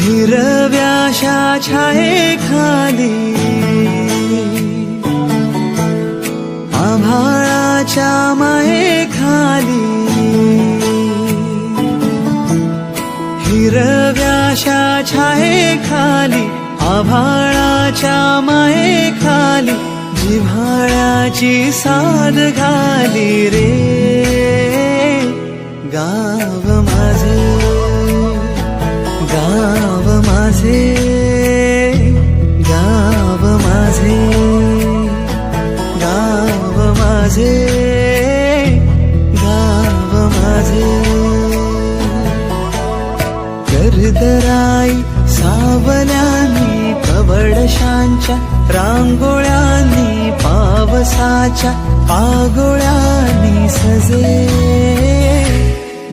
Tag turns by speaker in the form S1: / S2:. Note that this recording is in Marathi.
S1: हिरव्याशा छायेखाली आभाळाच्या मायेखाली हिरव्याशा छायेखाली आभाळाच्या मायेखाली जिव्हाळ्याची साद घाली रे गाव माझे गाव माझे गाव माझे गाव माझे गाव माझे कर्दराई सावल्यांनी कवडशांच्या रांगोळ्यांनी पावसाच्या पागोळ्यांनी सजे